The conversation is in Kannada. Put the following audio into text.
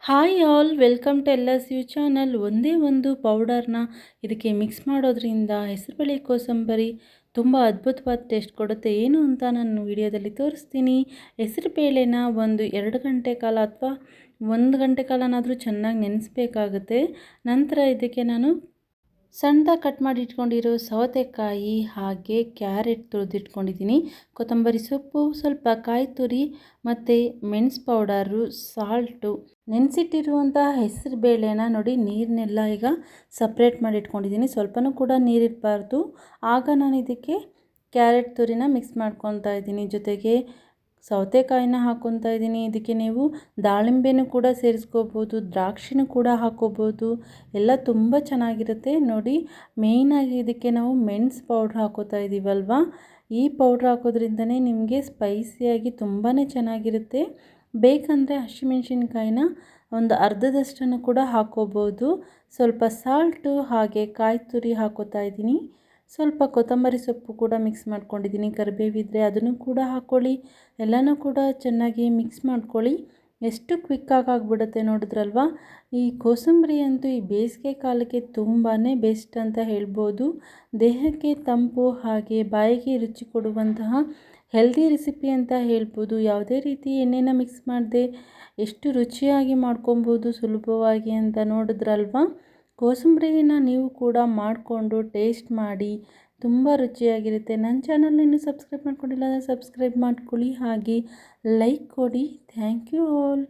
Hi all welcome to L S U channel. ಒಂದೇ ಒಂದು ಪೌಡರ್ನ ಇದಕ್ಕೆ ಮಿಕ್ಸ್ ಮಾಡೋದ್ರಿಂದ ಹೆಸರುಬೇಳೆ ಕೋಸಂಬರಿ ತುಂಬ ಅದ್ಭುತವಾದ ಟೇಸ್ಟ್ ಕೊಡುತ್ತೆ. ಏನು ಅಂತ ನಾನು ವಿಡಿಯೋದಲ್ಲಿ ತೋರಿಸ್ತೀನಿ. ಹೆಸರುಬೇಳೆನ ಒಂದು 2 ಗಂಟೆ ಕಾಲ ಅಥವಾ 1 ಗಂಟೆ ಕಾಲನಾದರೂ ಚೆನ್ನಾಗಿ ನೆನೆಸ್ಬೇಕಾಗುತ್ತೆ. ನಂತರ ಇದಕ್ಕೆ ನಾನು ಸಣ್ಣದಾಗಿ ಕಟ್ ಮಾಡಿ ಇಟ್ಕೊಂಡಿರೋ ಸೌತೆಕಾಯಿ ಹಾಗೆ ಕ್ಯಾರೆಟ್ ತುರಿದಿಟ್ಕೊಂಡಿದ್ದೀನಿ, ಕೊತ್ತಂಬರಿ ಸೊಪ್ಪು, ಸ್ವಲ್ಪ ಕಾಯಿ ತುರಿ ಮತ್ತು ಮೆಣಸು ಪೌಡರು, ಸಾಲ್ಟು, ನೆನೆಸಿಟ್ಟಿರುವಂಥ ಹೆಸರು ಬೇಳೆನ ನೋಡಿ ನೀರನ್ನೆಲ್ಲ ಈಗ ಸಪ್ರೇಟ್ ಮಾಡಿ ಇಟ್ಕೊಂಡಿದ್ದೀನಿ. ಸ್ವಲ್ಪನೂ ಕೂಡ ನೀರಿರಬಾರ್ದು. ಆಗ ನಾನು ಇದಕ್ಕೆ ಕ್ಯಾರೆಟ್ ತುರಿನ ಮಿಕ್ಸ್ ಮಾಡ್ಕೊತಾ ಇದ್ದೀನಿ. ಜೊತೆಗೆ ಸೌತೆಕಾಯಿನ ಹಾಕ್ಕೊತಾ ಇದ್ದೀನಿ. ಇದಕ್ಕೆ ನೀವು ದಾಳಿಂಬೆನೂ ಕೂಡ ಸೇರಿಸ್ಕೋಬೋದು, ದ್ರಾಕ್ಷಿನೂ ಕೂಡ ಹಾಕ್ಕೋಬೋದು. ಎಲ್ಲ ತುಂಬ ಚೆನ್ನಾಗಿರುತ್ತೆ ನೋಡಿ. ಮೇಯ್ನಾಗಿ ಇದಕ್ಕೆ ನಾವು ಮೆಣಸು ಪೌಡ್ರ್ ಹಾಕ್ಕೋತಾ ಇದ್ದೀವಲ್ವ, ಈ ಪೌಡ್ರ್ ಹಾಕೋದ್ರಿಂದನೇ ನಿಮಗೆ ಸ್ಪೈಸಿಯಾಗಿ ತುಂಬಾ ಚೆನ್ನಾಗಿರುತ್ತೆ. ಬೇಕಂದರೆ ಹಸಿಮೆಣ್ಸಿನ್ಕಾಯಿನ ಒಂದು ಅರ್ಧದಷ್ಟನ್ನು ಕೂಡ ಹಾಕ್ಕೋಬೋದು. ಸ್ವಲ್ಪ ಸಾಲ್ಟು ಹಾಗೆ ಕಾಯಿ ತುರಿ ಹಾಕ್ಕೋತಾ ಇದ್ದೀನಿ. ಸ್ವಲ್ಪ ಕೊತ್ತಂಬರಿ ಸೊಪ್ಪು ಕೂಡ ಮಿಕ್ಸ್ ಮಾಡ್ಕೊಂಡಿದ್ದೀನಿ. ಕರಿಬೇವಿದ್ರೆ ಅದನ್ನು ಕೂಡ ಹಾಕ್ಕೊಳ್ಳಿ. ಎಲ್ಲನೂ ಕೂಡ ಚೆನ್ನಾಗಿ ಮಿಕ್ಸ್ ಮಾಡ್ಕೊಳ್ಳಿ. ಎಷ್ಟು ಕ್ವಿಕ್ಕಾಗಿ ಆಗಿಬಿಡುತ್ತೆ ನೋಡಿದ್ರಲ್ವ. ಈ ಕೋಸಂಬರಿ ಅಂತೂ ಈ ಬೇಸಿಗೆ ಕಾಲಕ್ಕೆ ತುಂಬಾ ಬೆಸ್ಟ್ ಅಂತ ಹೇಳ್ಬೋದು. ದೇಹಕ್ಕೆ ತಂಪು ಹಾಗೆ ಬಾಯಿಗೆ ರುಚಿ ಕೊಡುವಂತಹ ಹೆಲ್ದಿ ರೆಸಿಪಿ ಅಂತ ಹೇಳ್ಬೋದು. ಯಾವುದೇ ರೀತಿ ಎಣ್ಣೆನ ಮಿಕ್ಸ್ ಮಾಡದೆ ಎಷ್ಟು ರುಚಿಯಾಗಿ ಮಾಡ್ಕೊಬೋದು ಸುಲಭವಾಗಿ ಅಂತ ನೋಡಿದ್ರಲ್ವ. ಕೋಸಂಬರಿನ ನೀವು ಕೂಡ ಮಾಡಿಕೊಂಡು ಟೇಸ್ಟ್ ಮಾಡಿ, ತುಂಬ ರುಚಿಯಾಗಿರುತ್ತೆ. ನನ್ನ ಚಾನಲ್ನ ಇನ್ನೂ ಸಬ್ಸ್ಕ್ರೈಬ್ ಮಾಡ್ಕೊಂಡಿಲ್ಲ ಅಂದರೆ ಸಬ್ಸ್ಕ್ರೈಬ್ ಮಾಡ್ಕೊಳ್ಳಿ, ಹಾಗೆ ಲೈಕ್ ಕೊಡಿ. Thank you all.